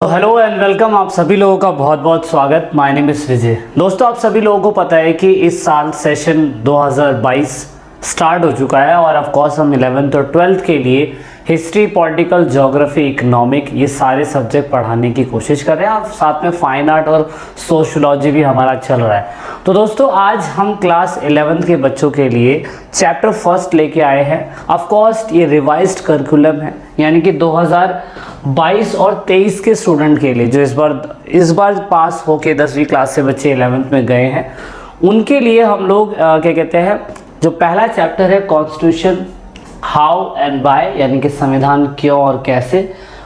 Hello and welcome. आप सभी लोगों का बहुत बहुत स्वागत। माय नेम इज विजय। दोस्तों, आप सभी लोगों को पता है कि इस साल सेशन 2022 स्टार्ट हो चुका है और ऑफ कोर्स हम 11th और 12th के लिए हिस्ट्री, पॉलिटिकल, ज्योग्राफी, इकोनॉमिक ये सारे सब्जेक्ट पढ़ाने की कोशिश कर रहे हैं और साथ में फाइन आर्ट और सोशोलॉजी भी हमारा चल रहा है। तो दोस्तों, आज हम क्लास 11th के बच्चों के लिए चैप्टर फर्स्ट लेके आए हैं। ऑफ कोर्स ये रिवाइज्ड करिकुलम है, यानी कि 2022 और 23 के स्टूडेंट के लिए जो इस बार पास होके 10वीं क्लास से बच्चे 11th में गए हैं, उनके लिए हम लोग क्या कहते हैं, जो पहला चैप्टर है कॉन्स्टिट्यूशन हाउ एंड बाय, यानी कि संविधान क्यों और कैसे।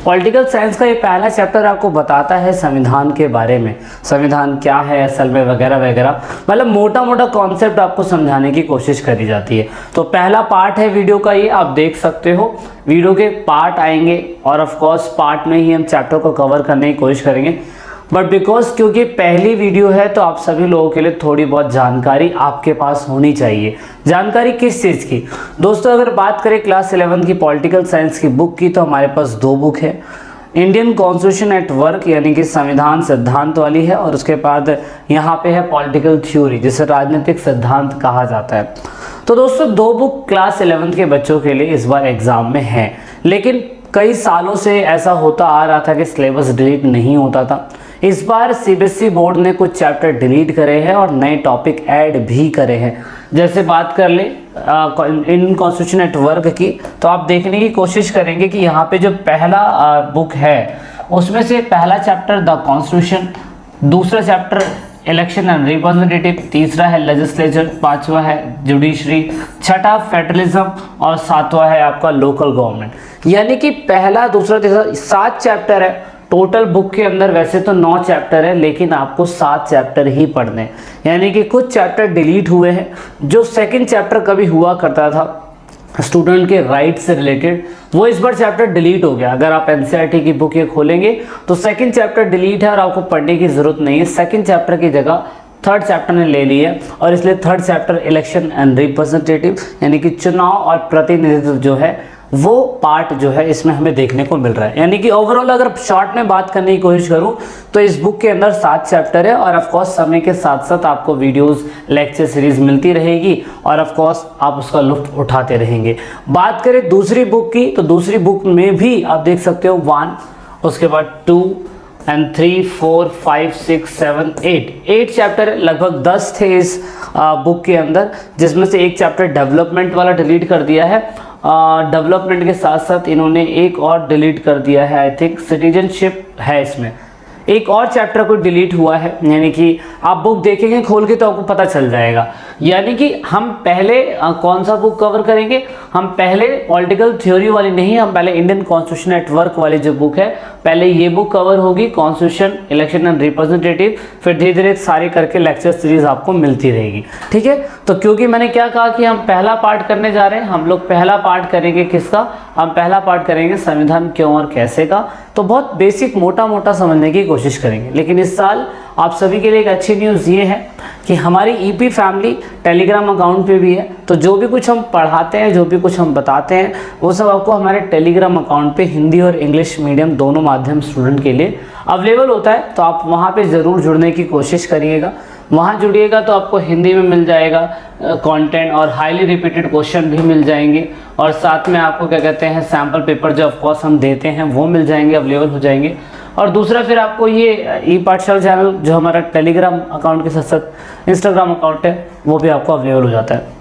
पॉलिटिकल साइंस का ये पहला चैप्टर आपको बताता है संविधान के बारे में, संविधान क्या है असल में वगैरह वगैरह, मतलब मोटा मोटा कॉन्सेप्ट आपको समझाने की कोशिश करी जाती है। तो पहला पार्ट है वीडियो का, ये आप देख सकते हो। वीडियो के पार्ट आएंगे और ऑफ कोर्स पार्ट में ही हम चैप्टर को कवर करने की कोशिश करेंगे, बट बिकॉज क्योंकि पहली वीडियो है तो आप सभी लोगों के लिए थोड़ी बहुत जानकारी आपके पास होनी चाहिए। जानकारी किस चीज़ की? दोस्तों, अगर बात करें क्लास 11 की पॉलिटिकल साइंस की बुक की, तो हमारे पास दो बुक है। इंडियन कॉन्स्टिट्यूशन एट वर्क, यानी कि संविधान सिद्धांत वाली है, और उसके बाद यहाँ पे है पॉलिटिकल थ्योरी, जिसे राजनीतिक सिद्धांत कहा जाता है। तो दोस्तों, दो बुक क्लास 11 के बच्चों के लिए इस बार एग्जाम में है, लेकिन कई सालों से ऐसा होता आ रहा था कि सिलेबस डिलीट नहीं होता था। इस बार सीबीएसई बोर्ड ने कुछ चैप्टर डिलीट करे हैं और नए टॉपिक ऐड भी करे हैं। जैसे बात कर ले इंडियन कॉन्स्टिट्यूशन एट वर्क की, तो आप देखने की कोशिश करेंगे कि यहाँ पे जो पहला बुक है उसमें से पहला चैप्टर द कॉन्स्टिट्यूशन, दूसरा चैप्टर इलेक्शन एंड रिप्रेजेंटेटिव, तीसरा है लेजिस्लेचर, पांचवा है जुडिशरी, छठा फेडरलिज्म और सातवां है आपका लोकल गवर्नमेंट। यानी कि पहला, दूसरा, तीसरा 7 चैप्टर है टोटल बुक के अंदर। वैसे तो 9 चैप्टर है, लेकिन आपको 7 चैप्टर ही पढ़ने हैं। यानी कि कुछ चैप्टर डिलीट हुए हैं। जो सेकंड चैप्टर कभी हुआ करता था स्टूडेंट के राइट से रिलेटेड, वो इस बार चैप्टर डिलीट हो गया। अगर आप एनसीईआरटी की बुक ये खोलेंगे तो सेकंड चैप्टर डिलीट है और आपको पढ़ने की जरूरत नहीं है। सेकंड चैप्टर की जगह थर्ड चैप्टर ने ले ली है, और इसलिए third chapter election and representative, यानी कि चुनाव और प्रतिनिधित्व जो है, वो पार्ट जो है इसमें हमें देखने को मिल रहा है। यानी कि ओवरऑल अगर शॉर्ट में बात करने की कोशिश करूं तो इस बुक के अंदर 7 चैप्टर है, और ऑफ कोर्स समय के साथ साथ आपको वीडियोस, लेक्चर सीरीज मिलती रहेगी और ऑफ कोर्स आप उसका लुत्फ उठाते रहेंगे। बात करें दूसरी बुक की, तो दूसरी बुक में भी आप देख सकते हो 1, उसके बाद 2 एंड 3, 4, 5, 6, 7, 8 चैप्टर, लगभग 10 थे इस बुक के अंदर, जिसमें से एक चैप्टर डेवलपमेंट वाला डिलीट कर दिया है। डेवलपमेंट के साथ साथ इन्होंने एक और डिलीट कर दिया है, आई थिंक सिटीजनशिप है इसमें। एक और चैप्टर को डिलीट हुआ है, यानी कि आप बुक देखेंगे खोल के तो आपको पता चल जाएगा। यानी कि हम पहले कौन सा बुक कवर करेंगे? हम पहले पॉलिटिकल थ्योरी वाली नहीं, हम पहले इंडियन कॉन्स्टिट्यूशन एट वर्क वाली जो बुक है, पहले ये बुक कवर होगी, कॉन्स्टिट्यूशन, इलेक्शन एंड रिप्रेजेंटेटिव, फिर धीरे धीरे सारी करके लेक्चर सीरीज आपको मिलती रहेगी। ठीक है, तो क्योंकि मैंने क्या कहा कि हम पहला पार्ट करने जा रहे हैं, हम लोग पहला पार्ट करेंगे किसका? हम पहला पार्ट करेंगे संविधान क्यों और कैसे का। तो बहुत बेसिक मोटा मोटा समझने की कोशिश करेंगे। लेकिन इस साल आप सभी के लिए एक अच्छी न्यूज़ ये है कि हमारी ईपी फैमिली टेलीग्राम अकाउंट पे भी है। तो जो भी कुछ हम पढ़ाते हैं, जो भी कुछ हम बताते हैं, वो सब आपको हमारे टेलीग्राम अकाउंट पे हिंदी और इंग्लिश मीडियम दोनों माध्यम स्टूडेंट के लिए अवेलेबल होता है। तो आप वहाँ पे ज़रूर जुड़ने की कोशिश करिएगा। वहाँ जुड़िएगा तो आपको हिंदी में मिल जाएगा कंटेंट, और हाईली रिपीटेड क्वेश्चन भी मिल जाएंगे, और साथ में आपको क्या कहते हैं सैम्पल पेपर जो ऑफकोर्स हम देते हैं वो मिल जाएंगे, अवेलेबल हो जाएंगे। और दूसरा फिर आपको ये ई पाठशाला चैनल जो हमारा टेलीग्राम अकाउंट के साथ साथ इंस्टाग्राम अकाउंट है, वो भी आपको अवेलेबल हो जाता है।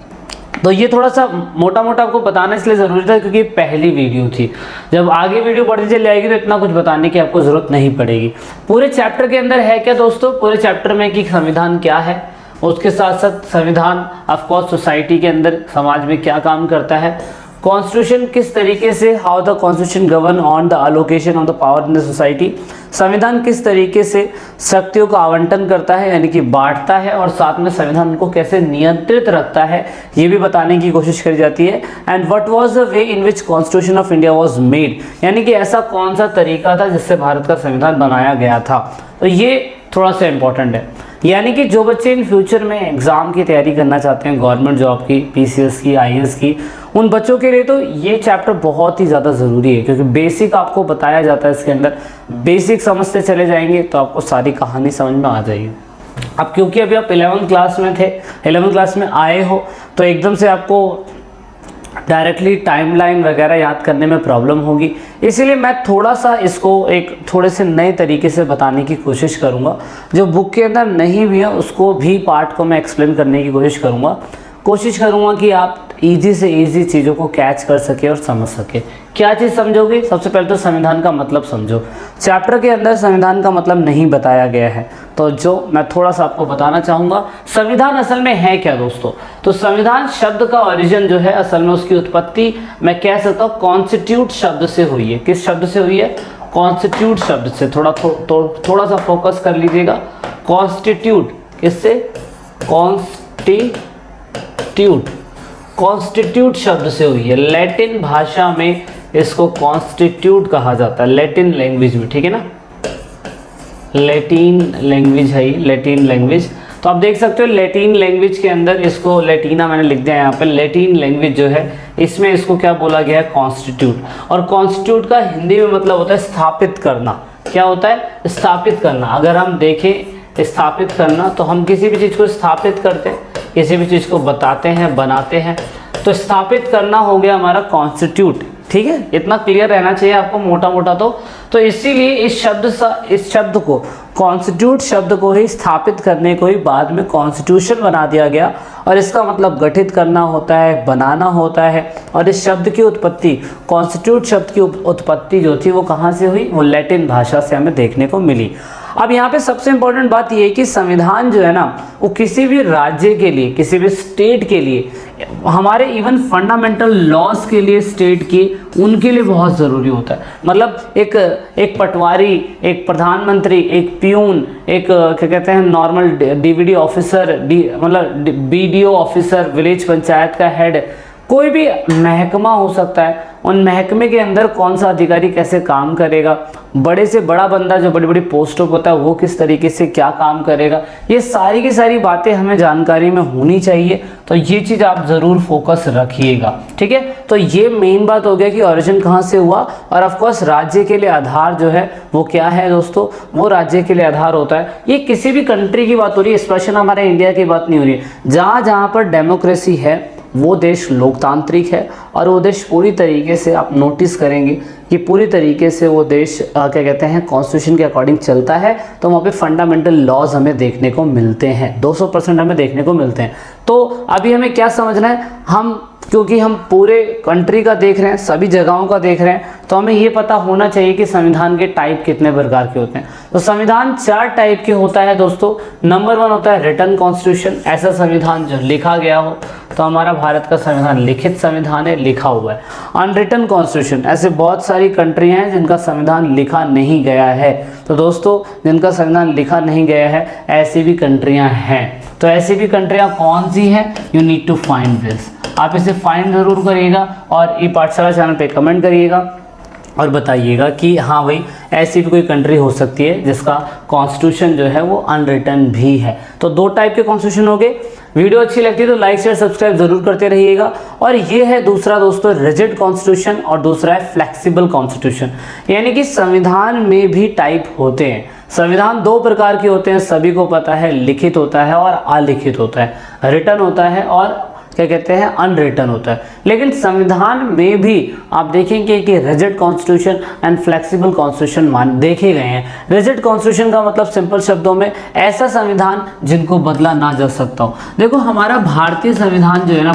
तो ये थोड़ा सा मोटा मोटा आपको बताना इसलिए ज़रूरी था क्योंकि पहली वीडियो थी। जब आगे वीडियो बढ़ती चली जाएगी तो इतना कुछ बताने की आपको ज़रूरत नहीं पड़ेगी। पूरे चैप्टर के अंदर है क्या दोस्तों? पूरे चैप्टर में कि संविधान क्या है, उसके साथ साथ संविधान ऑफकोर्स सोसाइटी के अंदर, समाज में क्या काम करता है, कॉन्स्टिट्यूशन किस तरीके से, how the constitution govern on the allocation of the power in the society, संविधान किस तरीके से शक्तियों का आवंटन करता है, यानी कि बांटता है, और साथ में संविधान को कैसे नियंत्रित रखता है, ये भी बताने की कोशिश करी जाती है। And what was the way in which constitution of India was made, यानी कि ऐसा कौन सा तरीका था जिससे भारत का संविधान बनाया गया था। तो ये थोड़ा सा इंपॉर्टेंट है। यानी कि जो बच्चे इन फ्यूचर में एग्ज़ाम की तैयारी करना चाहते हैं, गवर्नमेंट जॉब की, पीसीएस की, आईएएस की, उन बच्चों के लिए तो ये चैप्टर बहुत ही ज़्यादा ज़रूरी है, क्योंकि बेसिक आपको बताया जाता है इसके अंदर। बेसिक समझते चले जाएंगे तो आपको सारी कहानी समझ में आ जाएगी। अब क्योंकि अभी आप 11वीं क्लास में थे, 11वीं क्लास में आए हो, तो एकदम से आपको डायरेक्टली टाइमलाइन वगैरह याद करने में प्रॉब्लम होगी, इसीलिए मैं थोड़ा सा इसको एक थोड़े से नए तरीके से बताने की कोशिश करूँगा। जो बुक के अंदर नहीं भी है उसको भी पार्ट को मैं एक्सप्लेन करने की कोशिश करूँगा कि आप ईजी से ईजी चीज़ों को कैच कर सके और समझ सके। क्या चीज़ समझोगे? सबसे पहले तो संविधान का मतलब समझो। चैप्टर के अंदर संविधान का मतलब नहीं बताया गया है, तो जो मैं थोड़ा सा आपको बताना चाहूँगा, संविधान असल में है क्या दोस्तों? तो संविधान शब्द का ओरिजिन जो है, असल में उसकी उत्पत्ति मैं कह सकता हूँ कॉन्स्टिट्यूट शब्द से हुई है। किस शब्द से हुई है? कॉन्स्टिट्यूट शब्द से। थोड़ा सा फोकस कर लीजिएगा। कॉन्स्टिट्यूट, इससे कॉन्स्टिट्यूट शब्द से हुई है। लैटिन भाषा में इसको कॉन्स्टिट्यूट कहा जाता है, लैटिन लैंग्वेज में, ठीक है ना। लैटिन लैंग्वेज है ये, लैटिन लैंग्वेज। तो आप देख सकते हो लैटिन लैंग्वेज के अंदर इसको लैटिना मैंने लिख दिया यहाँ पे। लैटिन लैंग्वेज जो है इसमें इसको क्या बोला गया है? कॉन्स्टिट्यूट। और कॉन्स्टिट्यूट का हिंदी में मतलब होता है स्थापित करना। क्या होता है? स्थापित करना। अगर हम देखें स्थापित करना, तो हम किसी भी चीज़ को स्थापित करते हैं, किसी भी चीज़ को बताते हैं, बनाते हैं, तो स्थापित करना हो गया हमारा कॉन्स्टिट्यूट। ठीक है, इतना क्लियर रहना चाहिए आपको मोटा मोटा। तो इसीलिए इस शब्द को, कॉन्स्टिट्यूट शब्द को ही स्थापित करने को ही बाद में कॉन्स्टिट्यूशन बना दिया गया। और इसका मतलब गठित करना होता है, बनाना होता है। और इस शब्द की उत्पत्ति, कॉन्स्टिट्यूट शब्द की उत्पत्ति जो थी वो कहाँ से हुई? वो लैटिन भाषा से हमें देखने को मिली। अब यहाँ पे सबसे इंपॉर्टेंट बात ये है कि संविधान जो है ना, वो किसी भी राज्य के लिए, किसी भी स्टेट के लिए, हमारे इवन फंडामेंटल लॉज के लिए स्टेट के, उनके लिए बहुत ज़रूरी होता है। मतलब एक पटवारी, एक प्रधानमंत्री, एक पियून, एक क्या कहते हैं नॉर्मल डीवीडी ऑफिसर, मतलब बीडीओ ऑफिसर, विलेज पंचायत का हेड, कोई भी महकमा हो सकता है। उन महकमे के अंदर कौन सा अधिकारी कैसे काम करेगा, बड़े से बड़ा बंदा जो बड़ी बड़ी पोस्टों पर होता है वो किस तरीके से क्या काम करेगा, ये सारी की सारी बातें हमें जानकारी में होनी चाहिए। तो ये चीज़ आप ज़रूर फोकस रखिएगा, ठीक है। तो ये मेन बात हो गया कि ओरिजिन कहाँ से हुआ। और ऑफकोर्स राज्य के लिए आधार जो है वो क्या है दोस्तों? वो राज्य के लिए आधार होता है। ये किसी भी कंट्री की बात हो रही है, स्पेशल हमारे इंडिया की बात नहीं हो रही है। जहाँ जहाँ पर डेमोक्रेसी है वो देश लोकतांत्रिक है, और वो देश पूरी तरीके से आप नोटिस करेंगे कि पूरी तरीके से वो देश क्या कहते हैं कॉन्स्टिट्यूशन के अकॉर्डिंग चलता है। तो वहाँ पे फंडामेंटल लॉज हमें देखने को मिलते हैं, 200% हमें देखने को मिलते हैं। तो अभी हमें क्या समझना है, क्योंकि हम पूरे कंट्री का देख रहे हैं, सभी जगहों का देख रहे हैं, तो हमें ये पता होना चाहिए कि संविधान के टाइप कितने प्रकार के होते हैं। तो संविधान 4 टाइप के होता है दोस्तों। नंबर 1 होता है रिटन कॉन्स्टिट्यूशन, ऐसा संविधान जो लिखा गया हो। तो हमारा भारत का संविधान लिखित संविधान है, लिखा हुआ है। अनरिटन कॉन्स्टिट्यूशन, ऐसे बहुत सारी कंट्री हैं जिनका संविधान लिखा नहीं गया है। तो दोस्तों जिनका संविधान लिखा नहीं गया है, ऐसी भी कंट्रियां हैं। तो ऐसी भी कंट्रियां कौन सी हैं? You need to find this. आप इसे फाइंड ज़रूर करिएगा और ई पाठशाला चैनल पे कमेंट करिएगा और बताइएगा कि हाँ भाई ऐसी भी कोई कंट्री हो सकती है जिसका कॉन्स्टिट्यूशन जो है वो अनरिटन भी है। तो 2 टाइप के कॉन्स्टिट्यूशन हो गए। वीडियो अच्छी लगती है तो लाइक शेयर सब्सक्राइब जरूर करते रहिएगा। और ये है दूसरा दोस्तों रिजिड कॉन्स्टिट्यूशन, और दूसरा है फ्लेक्सिबल कॉन्स्टिट्यूशन। यानी कि संविधान में भी टाइप होते हैं। संविधान 2 प्रकार के होते हैं, सभी को पता है, लिखित होता है और अलिखित होता है। रिटन होता है और क्या कहते हैं अनरिटन होता है। लेकिन संविधान में भी आप देखेंगे कि rigid constitution and flexible constitution देखे गए हैं। रिजिड कॉन्स्टिट्यूशन का मतलब सिंपल शब्दों में ऐसा संविधान जिनको बदला ना जा सकता हो। देखो हमारा भारतीय संविधान जो है ना,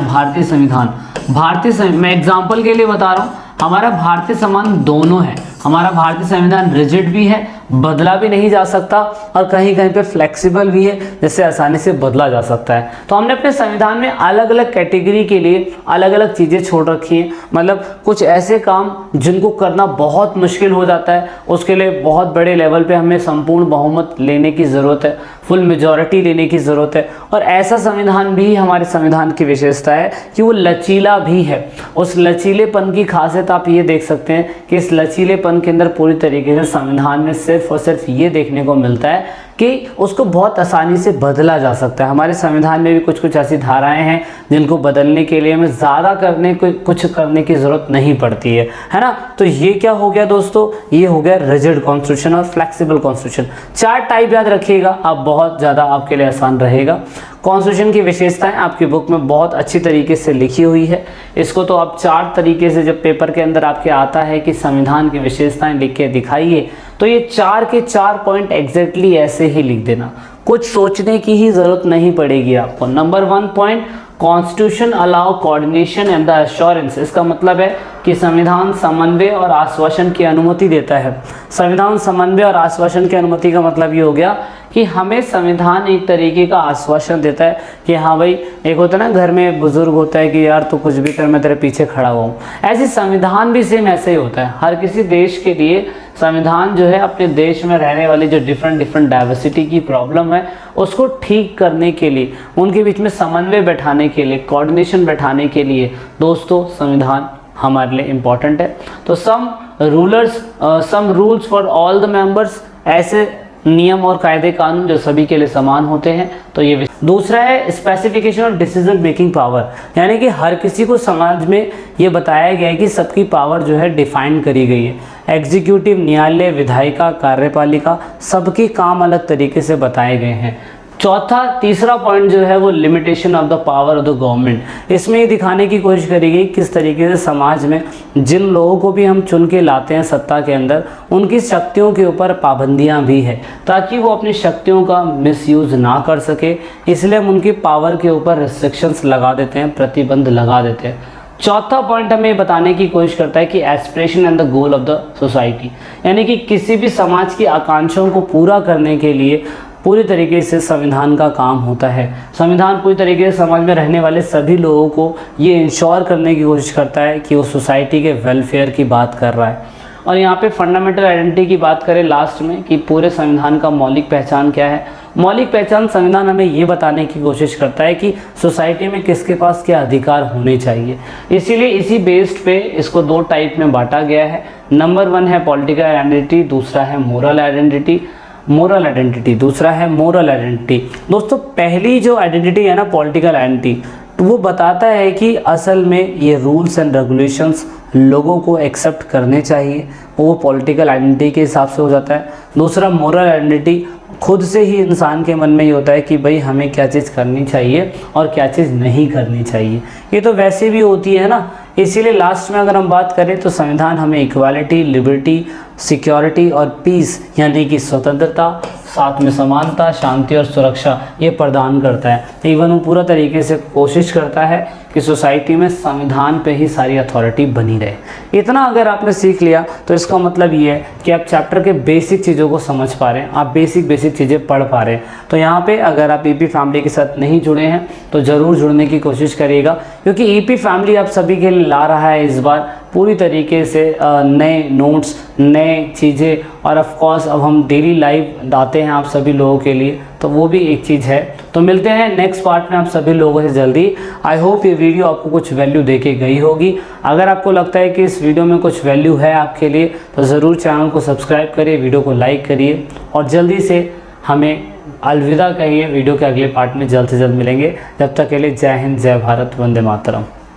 मैं एग्जाम्पल के लिए बता रहा हूँ, हमारा भारतीय संविधान दोनों है। हमारा भारतीय संविधान रिजिड भी है, बदला भी नहीं जा सकता, और कहीं कहीं पे फ्लेक्सिबल भी है, जिससे आसानी से बदला जा सकता है। तो हमने अपने संविधान में अलग अलग कैटेगरी के लिए अलग अलग चीज़ें छोड़ रखी हैं। मतलब कुछ ऐसे काम जिनको करना बहुत मुश्किल हो जाता है, उसके लिए बहुत बड़े लेवल पे हमें संपूर्ण बहुमत लेने की ज़रूरत है, फुल मेजॉरिटी लेने की ज़रूरत है। और ऐसा संविधान भी हमारे संविधान की विशेषता है कि वो लचीला भी है। उस लचीलेपन की खासियत आप ये देख सकते हैं कि इस लचीलेपन के अंदर पूरी तरीके से संविधान में सिर्फ और सिर्फ ये देखने को मिलता है कि उसको बहुत आसानी से बदला जा सकता है। हमारे संविधान में भी कुछ कुछ ऐसी धाराएं हैं जिनको बदलने के लिए हमें ज़्यादा कुछ करने की ज़रूरत नहीं पड़ती है ना। तो ये क्या हो गया दोस्तों, ये हो गया रिजिड कॉन्स्टिट्यूशन और फ्लेक्सिबल कॉन्स्टिट्यूशन। 4 टाइप याद रखिएगा आप, बहुत ज़्यादा आपके लिए आसान रहेगा। कॉन्स्टिट्यूशन की विशेषताएं आपकी बुक में बहुत अच्छी तरीके से लिखी हुई है। इसको तो आप 4 तरीके से, जब पेपर के अंदर आपके आता है कि संविधान की विशेषताएं लिख के दिखाइए, तो ये 4 के 4 पॉइंट एग्जैक्टली ऐसे ही लिख देना, कुछ सोचने की ही जरूरत नहीं पड़ेगी आपको। Number 1 point, constitution allow coordination and the assurance. इसका मतलब है कि संविधान समन्वय और आश्वासन की अनुमति देता है। संविधान समन्वय और आश्वासन की अनुमति का मतलब ये हो गया कि हमें संविधान एक तरीके का आश्वासन देता है कि हाँ भाई, एक होता है ना घर में बुजुर्ग होता है कि यार तू कुछ भी कर, मैं तेरे पीछे खड़ा हुआ हूँ। ऐसे संविधान भी सेम ऐसे ही होता है। हर किसी देश के लिए संविधान जो है अपने देश में रहने वाली जो डिफरेंट डाइवर्सिटी की प्रॉब्लम है उसको ठीक करने के लिए, उनके बीच में समन्वय बैठाने के लिए, कोऑर्डिनेशन बैठाने के लिए दोस्तों संविधान हमारे लिए इम्पॉर्टेंट है। तो some rules for all the members, ऐसे नियम और कायदे कानून जो सभी के लिए समान होते हैं। तो ये दूसरा है specification of decision making power, यानी कि हर किसी को समाज में ये बताया गया है कि सबकी पावर जो है डिफाइन करी गई है। एग्जीक्यूटिव, न्यायालय, विधायिका, कार्यपालिका, सबके काम अलग तरीके से बताए गए हैं। तीसरा पॉइंट जो है वो limitation of the power of the government. इसमें ये दिखाने की कोशिश करी गई किस तरीके से समाज में जिन लोगों को भी हम चुन के लाते हैं सत्ता के अंदर, उनकी शक्तियों के ऊपर पाबंदियां भी है ताकि वो अपनी शक्तियों का मिसयूज ना कर सके। इसलिए हम उनकी पावर के ऊपर रिस्ट्रिक्शंस लगा देते हैं, प्रतिबंध लगा देते हैं। चौथा पॉइंट हमें बताने की कोशिश करता है कि aspiration and the goal of the society, यानी कि किसी भी समाज की आकांक्षाओं को पूरा करने के लिए पूरी तरीके से संविधान का काम होता है। संविधान पूरी तरीके से समाज में रहने वाले सभी लोगों को ये इंश्योर करने की कोशिश करता है कि वो सोसाइटी के वेलफेयर की बात कर रहा है। और यहाँ पे फंडामेंटल आइडेंटिटी की बात करें लास्ट में कि पूरे संविधान का मौलिक पहचान क्या है। मौलिक पहचान संविधान हमें ये बताने की कोशिश करता है कि सोसाइटी में किसके पास क्या अधिकार होने चाहिए। इसीलिए इसी बेस्ड पे इसको 2 टाइप में बांटा गया है। नंबर 1 है पॉलिटिकल आइडेंटिटी, दूसरा है मोरल आइडेंटिटी, दूसरा है मोरल आइडेंटिटी। दोस्तों पहली जो आइडेंटिटी है ना पॉलिटिकल आइडेंटिटी, तो वो बताता है कि असल में ये रूल्स एंड रेगुलेशंस लोगों को एक्सेप्ट करने चाहिए, वो पॉलिटिकल आइडेंटिटी के हिसाब से हो जाता है। दूसरा मोरल आइडेंटिटी, खुद से ही इंसान के मन में ये होता है कि भाई हमें क्या चीज़ करनी चाहिए और क्या चीज़ नहीं करनी चाहिए। ये तो वैसे भी होती है ना। इसीलिए लास्ट में अगर हम बात करें तो संविधान हमें इक्वालिटी, लिबर्टी, सिक्योरिटी और पीस, यानी कि स्वतंत्रता, साथ में समानता, शांति और सुरक्षा ये प्रदान करता है। इवन वो पूरा तरीके से कोशिश करता है कि सोसाइटी में संविधान पे ही सारी अथॉरिटी बनी रहे। इतना अगर आपने सीख लिया तो इसका मतलब ये है कि आप चैप्टर के बेसिक चीज़ों को समझ पा रहे हैं, आप बेसिक चीज़ें पढ़ पा रहे हैं। तो यहाँ पे अगर आप ईपी फैमिली के साथ नहीं जुड़े हैं तो ज़रूर जुड़ने की कोशिश करिएगा, क्योंकि ईपी फैमिली आप सभी के लिए ला रहा है इस बार पूरी तरीके से नए नोट्स, नए चीज़ें, और ऑफ कोर्स अब हम डेली लाइव लाते हैं आप सभी लोगों के लिए, तो वो भी एक चीज़ है। तो मिलते हैं नेक्स्ट पार्ट में आप सभी लोगों से जल्दी। आई होप ये वीडियो आपको कुछ वैल्यू दे के गई होगी। अगर आपको लगता है कि इस वीडियो में कुछ वैल्यू है आपके लिए तो ज़रूर चैनल को सब्सक्राइब करिए, वीडियो को लाइक करिए और जल्दी से हमें अलविदा कहिए। वीडियो के अगले पार्ट में जल्द से जल्द मिलेंगे। जब तक के लिए जय हिंद, जय भारत, वंदे मातरम।